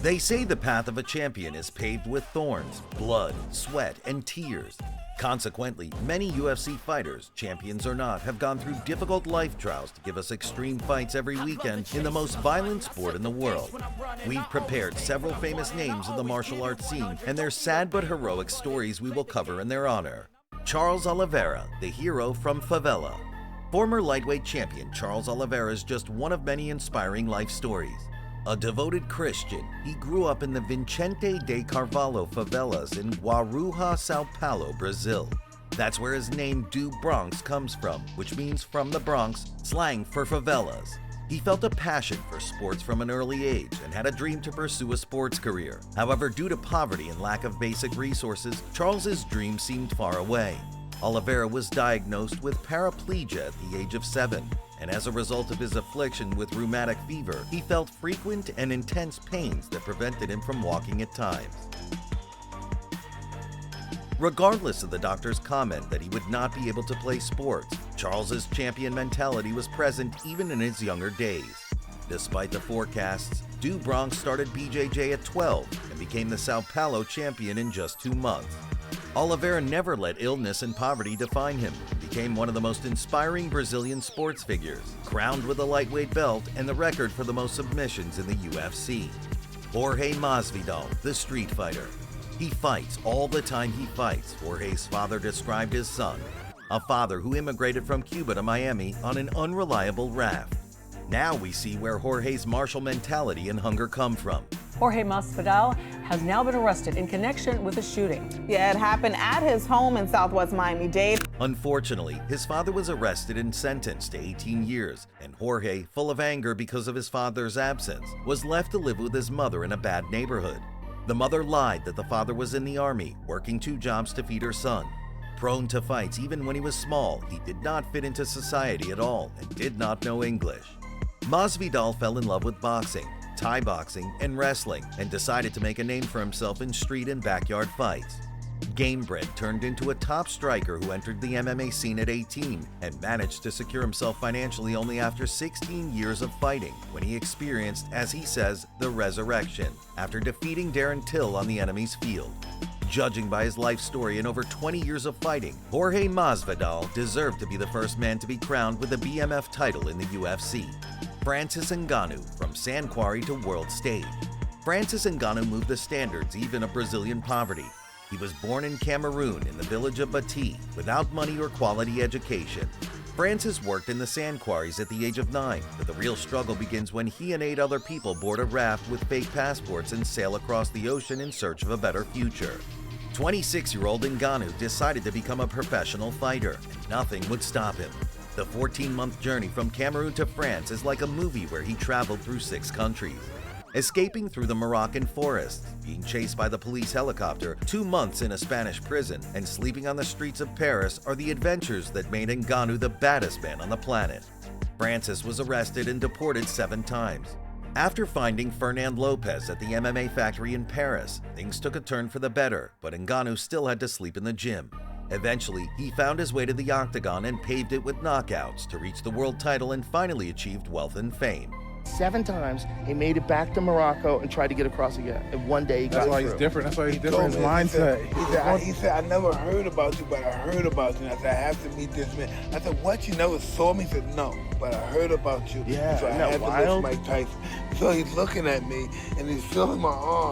They say the path of a champion is paved with thorns, blood, sweat, and tears. Consequently, many UFC fighters, champions or not, have gone through difficult life trials to give us extreme fights every weekend in the most violent sport in the world. We've prepared several famous names of the martial arts scene and their sad but heroic stories we will cover in their honor. Charles Oliveira, the hero from favela. Former lightweight champion Charles Oliveira is just one of many inspiring life stories. A devoted Christian, he grew up in the Vicente de Carvalho favelas in Guarujá, São Paulo, Brazil. That's where his name do Bronx comes from, which means from the Bronx, slang for favelas. He felt a passion for sports from an early age and had a dream to pursue a sports career. However, due to poverty and lack of basic resources, Charles's dream seemed far away. Oliveira was diagnosed with paraplegia at the age of 7. And as a result of his affliction with rheumatic fever, he felt frequent and intense pains that prevented him from walking at times. Regardless of the doctor's comment that he would not be able to play sports, Charles's champion mentality was present even in his younger days. Despite the forecasts, do Bronx started BJJ at 12 and became the São Paulo champion in just 2 months. Oliveira never let illness and poverty define him and became one of the most inspiring Brazilian sports figures, crowned with a lightweight belt and the record for the most submissions in the UFC. Jorge Masvidal, the street fighter. He fights all the time he fights, Jorge's father described his son, a father who immigrated from Cuba to Miami on an unreliable raft. Now we see where Jorge's martial mentality and hunger come from. Jorge Masvidal has now been arrested in connection with a shooting. Yeah, it happened at his home in Southwest Miami-Dade. Unfortunately, his father was arrested and sentenced to 18 years, and Jorge, full of anger because of his father's absence, was left to live with his mother in a bad neighborhood. The mother lied that the father was in the army, working 2 jobs to feed her son. Prone to fights even when he was small, he did not fit into society at all and did not know English. Masvidal fell in love with boxing, Thai boxing, and wrestling, and decided to make a name for himself in street and backyard fights. Gamebred turned into a top striker who entered the MMA scene at 18 and managed to secure himself financially only after 16 years of fighting, when he experienced, as he says, the resurrection, after defeating Darren Till on the enemy's field. Judging by his life story and over 20 years of fighting, Jorge Masvidal deserved to be the first man to be crowned with a BMF title in the UFC. Francis Ngannou, from San Quarry to world stage. Francis Ngannou moved the standards even of Brazilian poverty. He was born in Cameroon in the village of Bati, without money or quality education. Francis worked in the sand quarries at the age of 9, but the real struggle begins when he and 8 other people board a raft with fake passports and sail across the ocean in search of a better future. 26-year-old Ngannou decided to become a professional fighter, and nothing would stop him. The 14-month journey from Cameroon to France is like a movie where he traveled through 6 countries. Escaping through the Moroccan forests, being chased by the police helicopter, 2 months in a Spanish prison, and sleeping on the streets of Paris are the adventures that made Ngannou the baddest man on the planet. Francis was arrested and deported 7 times. After finding Fernand Lopez at the MMA factory in Paris, things took a turn for the better, but Ngannou still had to sleep in the gym. Eventually, he found his way to the octagon and paved it with knockouts to reach the world title and finally achieved wealth and fame. 7 times, he made it back to Morocco and tried to get across again. And one day he got That's why through. he's different. That's why he's different. His mindset. He said, I never heard about you, but I heard about you. And I said, I have to meet this man. I said, what? You never saw me? He said, no, but I heard about you. Yeah, so I isn't had that to wild? lift Mike Tyson. So he's looking at me and he's feeling my arm.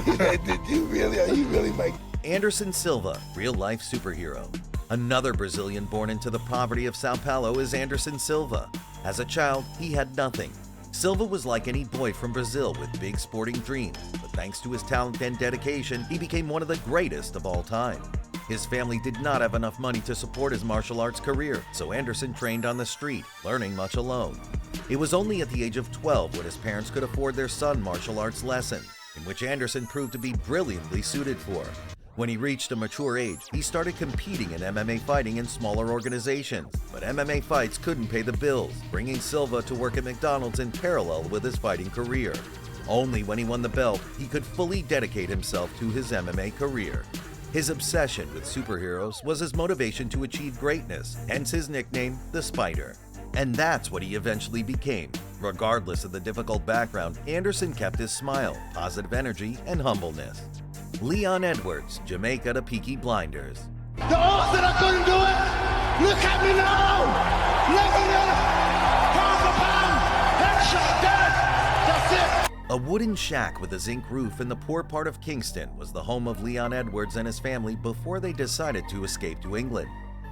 He said, did you really? Are you really Mike? Anderson Silva, real-life superhero. Another Brazilian born into the poverty of São Paulo is Anderson Silva. As a child, he had nothing. Silva was like any boy from Brazil with big sporting dreams, but thanks to his talent and dedication, he became one of the greatest of all time. His family did not have enough money to support his martial arts career, so Anderson trained on the street, learning much alone. It was only at the age of 12 when his parents could afford their son martial arts lessons, in which Anderson proved to be brilliantly suited for. When he reached a mature age, he started competing in MMA fighting in smaller organizations, but MMA fights couldn't pay the bills, bringing Silva to work at McDonald's in parallel with his fighting career. Only when he won the belt, he could fully dedicate himself to his MMA career. His obsession with superheroes was his motivation to achieve greatness, hence his nickname, the Spider. And that's what he eventually became, Regardless of the difficult background, Anderson kept his smile, positive energy, and humbleness. Leon Edwards, Jamaica to Peaky Blinders. The odds that I couldn't do it, look at me now! Look at me! Half a pound, headshot, dead! That's it! A wooden shack with a zinc roof in the poor part of Kingston was the home of Leon Edwards and his family before they decided to escape to England.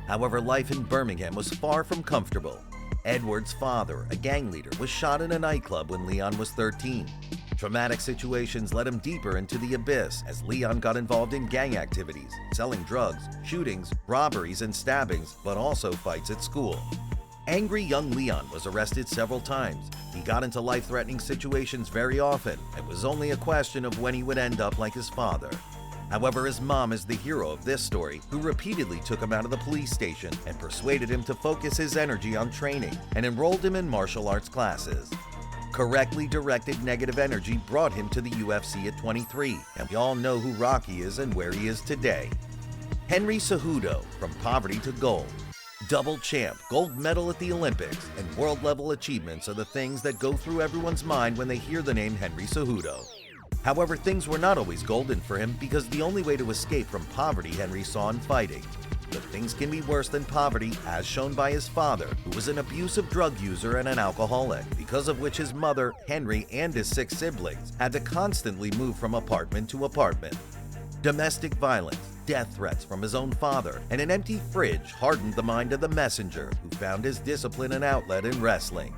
However, life in Birmingham was far from comfortable. Edwards' father, a gang leader, was shot in a nightclub when Leon was 13. Traumatic situations led him deeper into the abyss as Leon got involved in gang activities, selling drugs, shootings, robberies, and stabbings, but also fights at school. Angry young Leon was arrested several times. He got into life-threatening situations very often. It was only a question of when he would end up like his father. However, his mom is the hero of this story, who repeatedly took him out of the police station and persuaded him to focus his energy on training and enrolled him in martial arts classes. Correctly directed negative energy brought him to the UFC at 23, and we all know who Rocky is and where he is today. Henry Cejudo, from poverty to gold. Double champ, gold medal at the Olympics, and world-level achievements are the things that go through everyone's mind when they hear the name Henry Cejudo. However, things were not always golden for him because the only way to escape from poverty Henry saw in fighting. But things can be worse than poverty, as shown by his father, who was an abusive drug user and an alcoholic, because of which his mother, Henry, and his 6 siblings had to constantly move from apartment to apartment. Domestic violence, death threats from his own father, and an empty fridge hardened the mind of the messenger, who found his discipline and outlet in wrestling.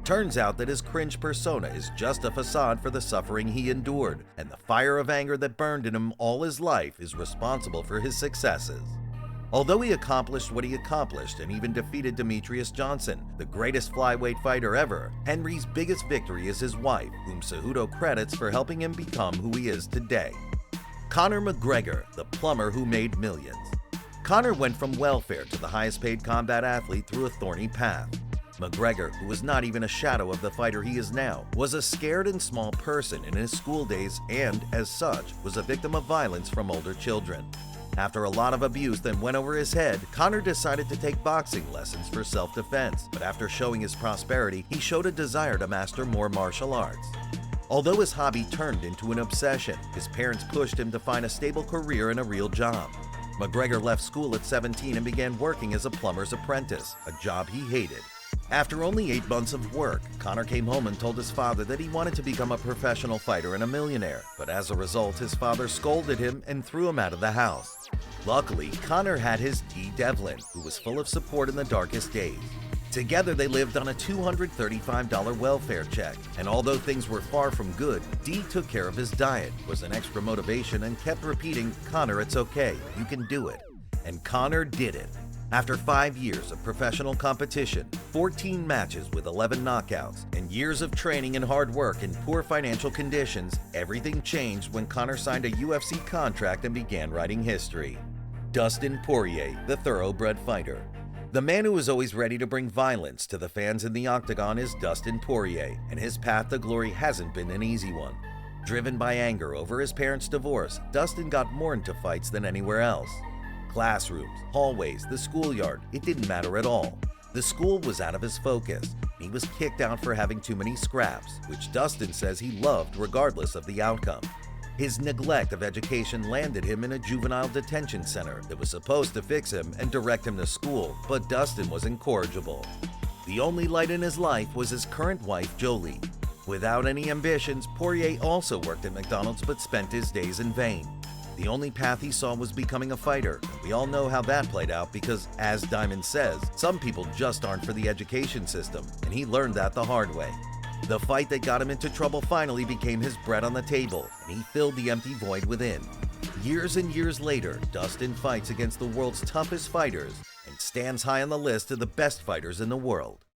Turns out that his cringe persona is just a facade for the suffering he endured, and the fire of anger that burned in him all his life is responsible for his successes. Although he accomplished what he accomplished and even defeated Demetrius Johnson, the greatest flyweight fighter ever, Henry's biggest victory is his wife, whom Cejudo credits for helping him become who he is today. Conor McGregor, the plumber who made millions. Conor went from welfare to the highest paid combat athlete through a thorny path. McGregor, who was not even a shadow of the fighter he is now, was a scared and small person in his school days and, as such, was a victim of violence from older children. After a lot of abuse that went over his head, Conor decided to take boxing lessons for self-defense, but after showing his prosperity, he showed a desire to master more martial arts. Although his hobby turned into an obsession, his parents pushed him to find a stable career and a real job. McGregor left school at 17 and began working as a plumber's apprentice, a job he hated. After only 8 months of work, Conor came home and told his father that he wanted to become a professional fighter and a millionaire, but as a result, his father scolded him and threw him out of the house. Luckily, Conor had his Dee Devlin, who was full of support in the darkest days. Together, they lived on a $235 welfare check, and although things were far from good, Dee took care of his diet, was an extra motivation, and kept repeating, "Conor, it's okay, you can do it." And Conor did it. After 5 years of professional competition, 14 matches with 11 knockouts, and years of training and hard work in poor financial conditions, everything changed when Conor signed a UFC contract and began writing history. Dustin Poirier, the thoroughbred fighter. The man who was always ready to bring violence to the fans in the octagon is Dustin Poirier, and his path to glory hasn't been an easy one. Driven by anger over his parents' divorce, Dustin got more into fights than anywhere else. Classrooms, hallways, the schoolyard, it didn't matter at all. The school was out of his focus. He was kicked out for having too many scraps, which Dustin says he loved regardless of the outcome. His neglect of education landed him in a juvenile detention center that was supposed to fix him and direct him to school, but Dustin was incorrigible. The only light in his life was his current wife, Jolie. Without any ambitions, Poirier also worked at McDonald's but spent his days in vain. The only path he saw was becoming a fighter, and we all know how that played out because, as Diamond says, some people just aren't for the education system, and he learned that the hard way. The fight that got him into trouble finally became his bread on the table, and he filled the empty void within. Years and years later, Dustin fights against the world's toughest fighters and stands high on the list of the best fighters in the world.